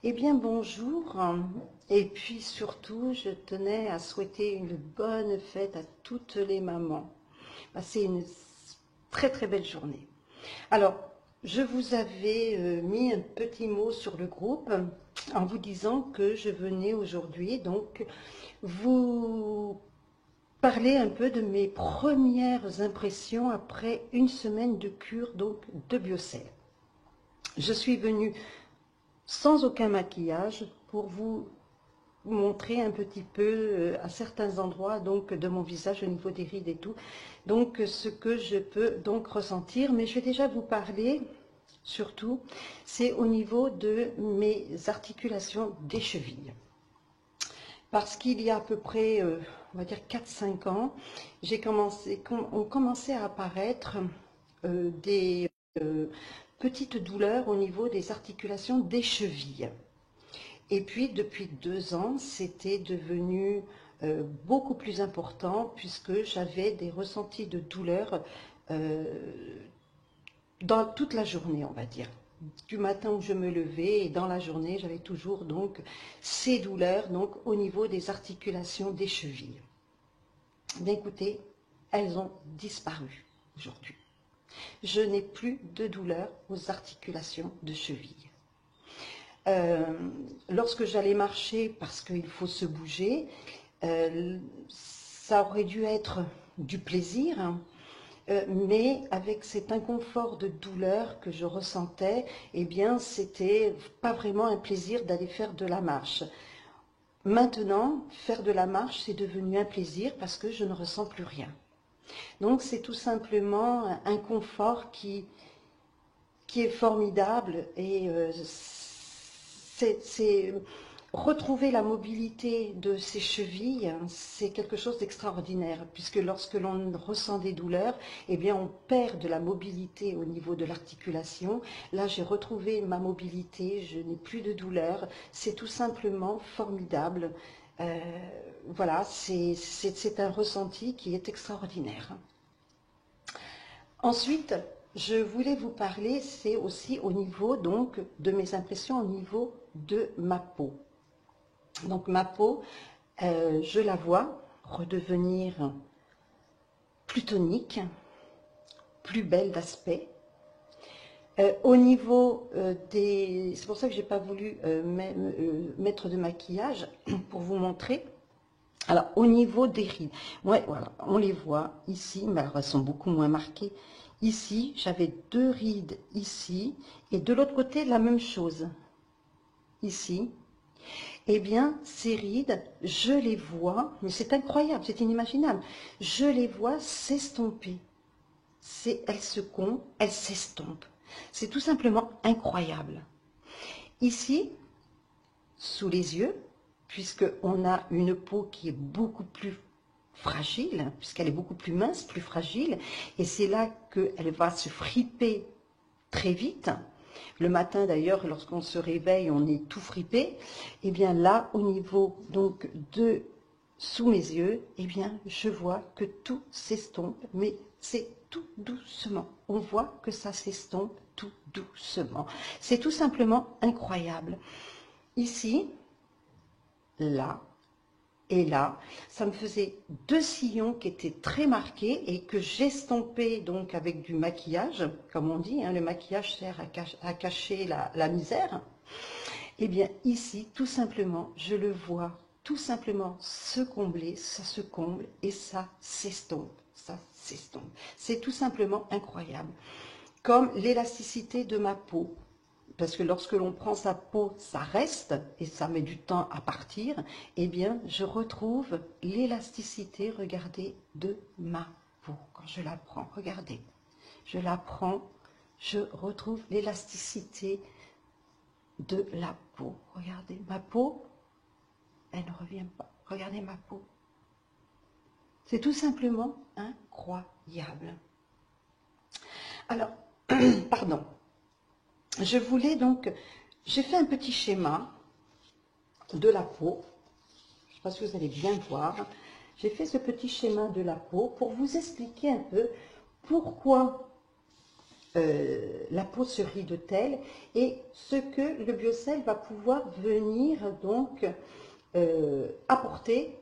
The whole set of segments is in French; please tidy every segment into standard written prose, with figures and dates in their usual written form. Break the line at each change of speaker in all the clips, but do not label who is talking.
Eh bien, bonjour. Et puis surtout, je tenais à souhaiter une bonne fête à toutes les mamans. Passez une très très belle journée. Alors, je vous avais mis un petit mot sur le groupe en vous disant que je venais aujourd'hui donc vous parler un peu de mes premières impressions après une semaine de cure donc de Biocell. Je suis venue sans aucun maquillage pour vous montrer un petit peu à certains endroits donc de mon visage au niveau des rides et tout, donc ce que je peux donc ressentir. Mais je vais déjà vous parler surtout, c'est au niveau de mes articulations des chevilles, parce qu'il y a à peu près on va dire 4-5 ans, ont commencé à apparaître des petites douleurs au niveau des articulations des chevilles. Et puis, depuis 2 ans, c'était devenu beaucoup plus important puisque j'avais des ressentis de douleur euh, dans toute la journée, on va dire. Du matin où je me levais et dans la journée, j'avais toujours donc ces douleurs donc au niveau des articulations des chevilles. Bien écoutez, elles ont disparu aujourd'hui. Je n'ai plus de douleur aux articulations de cheville. Euh, Lorsque j'allais marcher, parce qu'il faut se bouger, ça aurait dû être du plaisir, hein, mais avec cet inconfort de douleur que je ressentais, eh bien, c'était pas vraiment un plaisir d'aller faire de la marche. Maintenant, faire de la marche, c'est devenu un plaisir parce que je ne ressens plus rien. Donc, c'est tout simplement un confort qui est formidable et c'est retrouver la mobilité de ses chevilles, c'est quelque chose d'extraordinaire, puisque lorsque l'on ressent des douleurs, eh bien on perd de la mobilité au niveau de l'articulation. Là, j'ai retrouvé ma mobilité, je n'ai plus de douleur, c'est tout simplement formidable. Euh, voilà, c'est un ressenti qui est extraordinaire. Ensuite, je voulais vous parler, c'est aussi au niveau donc de mes impressions au niveau de ma peau. Donc ma peau, je la vois redevenir plus tonique, plus belle d'aspect. Au niveau des... C'est pour ça que je n'ai pas voulu mettre de maquillage pour vous montrer. Alors, au niveau des rides, ouais, voilà, on les voit ici, mais alors elles sont beaucoup moins marquées. Ici, j'avais 2 rides ici, et de l'autre côté, la même chose. Ici, eh bien, ces rides, je les vois, mais c'est incroyable, c'est inimaginable. Je les vois s'estomper. Elles se comptent, elles s'estompent. C'est tout simplement incroyable. Ici, sous les yeux, puisqu'on a une peau qui est beaucoup plus fragile, puisqu'elle est beaucoup plus mince, plus fragile, et c'est là qu'elle va se friper très vite. Le matin d'ailleurs, lorsqu'on se réveille, on est tout fripé. Et bien là, au niveau donc de sous mes yeux, eh bien je vois que tout s'estompe, mais c'est tout doucement. On voit que ça s'estompe tout doucement. C'est tout simplement incroyable. Ici, là et là, ça me faisait 2 sillons qui étaient très marqués et que j'estompais donc avec du maquillage, comme on dit, hein, le maquillage sert à cacher la misère. Et bien ici, tout simplement, je le vois tout simplement se combler, ça se comble et ça s'estompe, ça s'estompe. C'est tout simplement incroyable. Comme l'élasticité de ma peau, parce que lorsque l'on prend sa peau, ça reste et ça met du temps à partir, eh bien, je retrouve l'élasticité, regardez, de ma peau. Quand je la prends, regardez, je la prends, je retrouve l'élasticité de la peau. Regardez, ma peau, elle ne revient pas. Regardez ma peau. C'est tout simplement incroyable. Alors, pardon, je voulais donc, j'ai fait un petit schéma de la peau. Je ne sais pas si vous allez bien voir. J'ai fait ce petit schéma de la peau pour vous expliquer un peu pourquoi la peau se ride-t-elle, et ce que le biocell va pouvoir venir donc apporter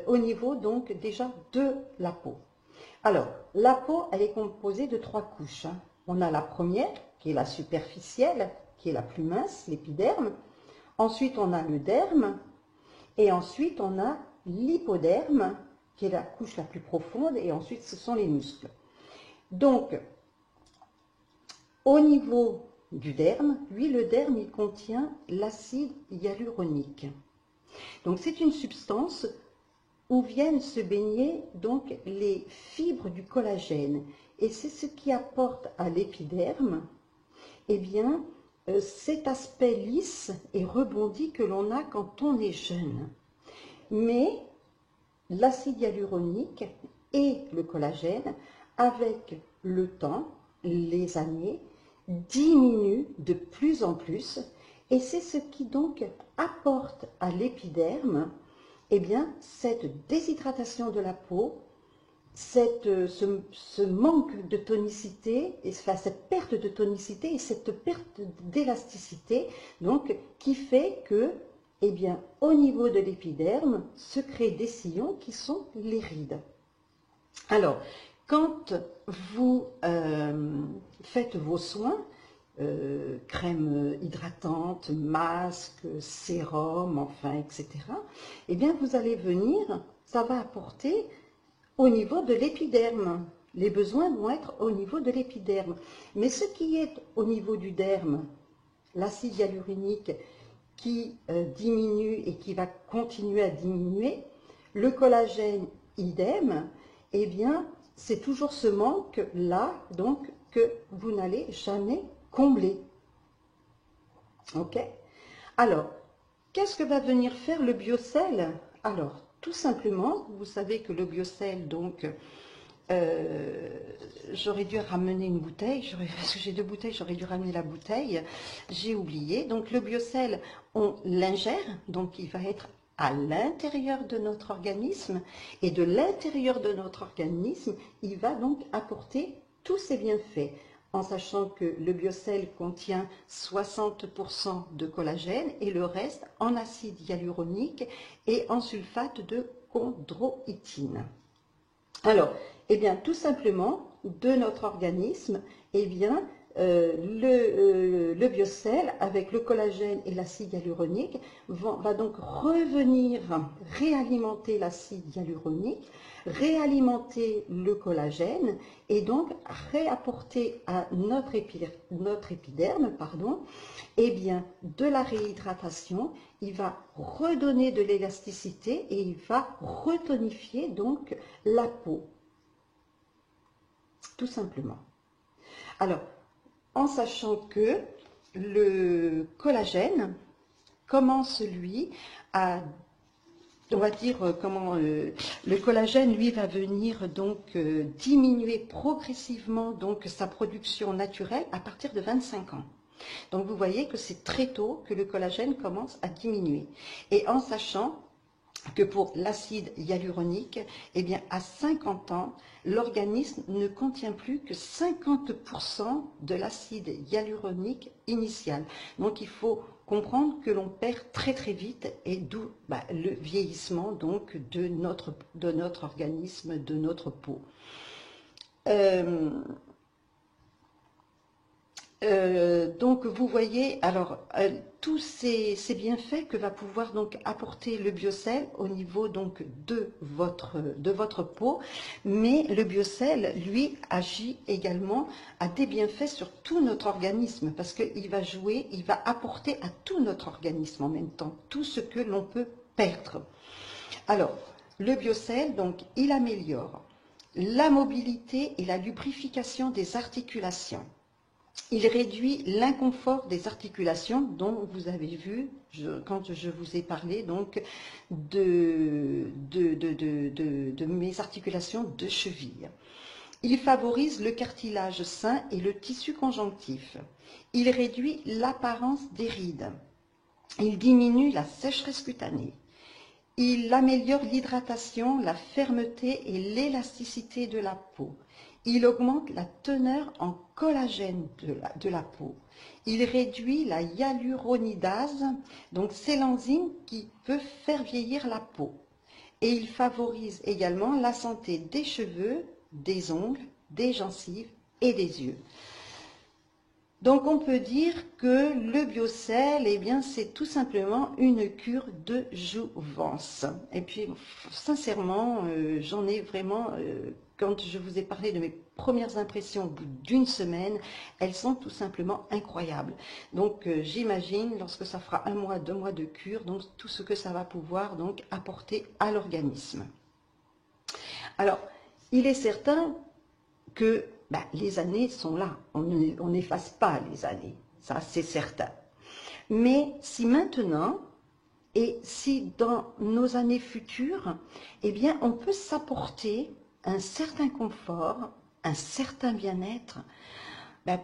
au niveau donc déjà de la peau. Alors, la peau, elle est composée de 3 couches. On a la première, qui est la superficielle, qui est la plus mince, l'épiderme. Ensuite, on a le derme. Et ensuite, on a l'hypoderme, qui est la couche la plus profonde. Et ensuite, ce sont les muscles. Donc, au niveau du derme, lui, le derme, il contient l'acide hyaluronique. Donc, c'est une substance où viennent se baigner donc les fibres du collagène. Et c'est ce qui apporte à l'épiderme, eh bien, cet aspect lisse et rebondi que l'on a quand on est jeune. Mais l'acide hyaluronique et le collagène, avec le temps, les années, diminuent de plus en plus. Et c'est ce qui donc apporte à l'épiderme, eh bien, cette déshydratation de la peau, ce manque de tonicité, enfin, cette perte de tonicité et cette perte d'élasticité, donc, qui fait que, eh bien, au niveau de l'épiderme, se créent des sillons qui sont les rides. Alors, quand vous faites vos soins, crème hydratante, masque, sérum, enfin, etc., eh bien, vous allez venir, ça va apporter au niveau de l'épiderme. Les besoins vont être au niveau de l'épiderme. Mais ce qui est au niveau du derme, l'acide hyaluronique qui diminue et qui va continuer à diminuer, le collagène idem, eh bien, c'est toujours ce manque-là, donc, que vous n'allez jamais combler. Ok? Alors, qu'est-ce que va venir faire le biocell? Alors, tout simplement, vous savez que le biocell, donc, j'aurais dû ramener une bouteille, parce que j'ai 2 bouteilles, j'aurais dû ramener la bouteille, j'ai oublié. Donc, le biocell, on l'ingère, donc il va être à l'intérieur de notre organisme, et de l'intérieur de notre organisme, il va donc apporter tous ses bienfaits, en sachant que le biocell contient 60% de collagène et le reste en acide hyaluronique et en sulfate de chondroïtine. Alors, eh bien, tout simplement, de notre organisme, eh bien, le biocell, avec le collagène et l'acide hyaluronique, va donc revenir réalimenter l'acide hyaluronique, réalimenter le collagène et donc réapporter à notre épiderme, eh bien, de la réhydratation. Il va redonner de l'élasticité et il va retonifier donc la peau, tout simplement. Alors, en sachant que le collagène commence, lui, à, on va dire, comment le collagène, lui, va venir donc diminuer progressivement donc sa production naturelle à partir de 25 ans. Donc, vous voyez que c'est très tôt que le collagène commence à diminuer. Et en sachant que pour l'acide hyaluronique, eh bien, à 50 ans, l'organisme ne contient plus que 50% de l'acide hyaluronique initial. Donc, il faut comprendre que l'on perd très très vite, et d'où le vieillissement donc de notre organisme, de notre peau. Donc vous voyez, alors tous ces bienfaits que va pouvoir donc apporter le biocell au niveau donc de votre peau, mais le biocell, lui, agit également à des bienfaits sur tout notre organisme, parce qu'il va jouer, il va apporter à tout notre organisme en même temps, tout ce que l'on peut perdre. Alors, le biocell, donc, il améliore la mobilité et la lubrification des articulations. Il réduit l'inconfort des articulations, dont vous avez vu, quand je vous ai parlé donc de mes articulations de cheville. Il favorise le cartilage sain et le tissu conjonctif. Il réduit l'apparence des rides. Il diminue la sécheresse cutanée. Il améliore l'hydratation, la fermeté et l'élasticité de la peau. Il augmente la teneur en collagène de la peau. Il réduit la hyaluronidase, donc c'est l'enzyme qui peut faire vieillir la peau. Et il favorise également la santé des cheveux, des ongles, des gencives et des yeux. Donc on peut dire que le biocell, eh bien, c'est tout simplement une cure de jouvence. Et puis sincèrement, j'en ai vraiment, quand je vous ai parlé de mes premières impressions au bout d'une semaine, elles sont tout simplement incroyables. Donc j'imagine lorsque ça fera 1 mois, 2 mois de cure, donc tout ce que ça va pouvoir donc apporter à l'organisme. Alors, il est certain que les années sont là, on n'efface pas les années, ça c'est certain. Mais si maintenant, et si dans nos années futures, eh bien on peut s'apporter un certain confort, un certain bien-être,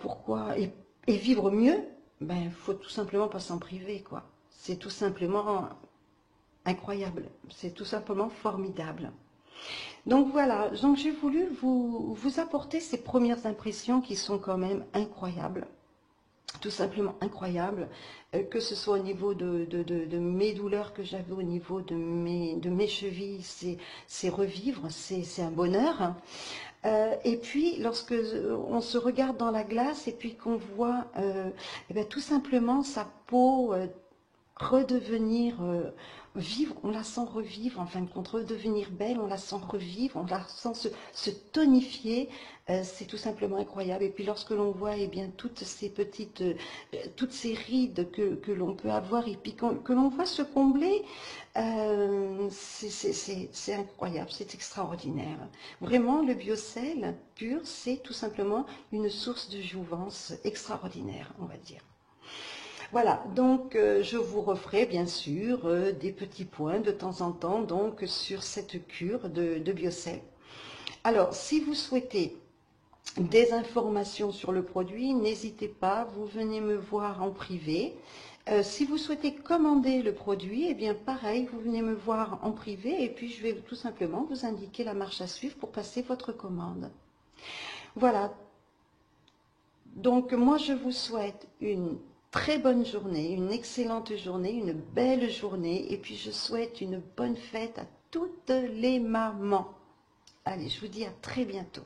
pourquoi et vivre mieux, il faut tout simplement pas s'en priver, quoi. C'est tout simplement incroyable, c'est tout simplement formidable. Donc voilà, donc j'ai voulu vous apporter ces premières impressions qui sont quand même incroyables, tout simplement incroyables, que ce soit au niveau de mes douleurs que j'avais au niveau de mes chevilles, c'est revivre, c'est un bonheur. Et puis lorsque on se regarde dans la glace et puis qu'on voit tout simplement sa peau redevenir vivre, on la sent revivre, en fin de compte, redevenir belle, on la sent revivre, on la sent se tonifier, c'est tout simplement incroyable. Et puis lorsque l'on voit toutes ces petites, toutes ces rides que l'on peut avoir et puis que l'on voit se combler, c'est incroyable, c'est extraordinaire. Vraiment, le biocell pur, c'est tout simplement une source de jouvence extraordinaire, on va dire. Voilà, donc je vous referai bien sûr des petits points de temps en temps donc sur cette cure de biocell. Alors, si vous souhaitez des informations sur le produit, n'hésitez pas, vous venez me voir en privé. Si vous souhaitez commander le produit, eh bien pareil, vous venez me voir en privé et puis je vais tout simplement vous indiquer la marche à suivre pour passer votre commande. Voilà, donc moi je vous souhaite une très bonne journée, une excellente journée, une belle journée. Et puis je souhaite une bonne fête à toutes les mamans. Allez, je vous dis à très bientôt.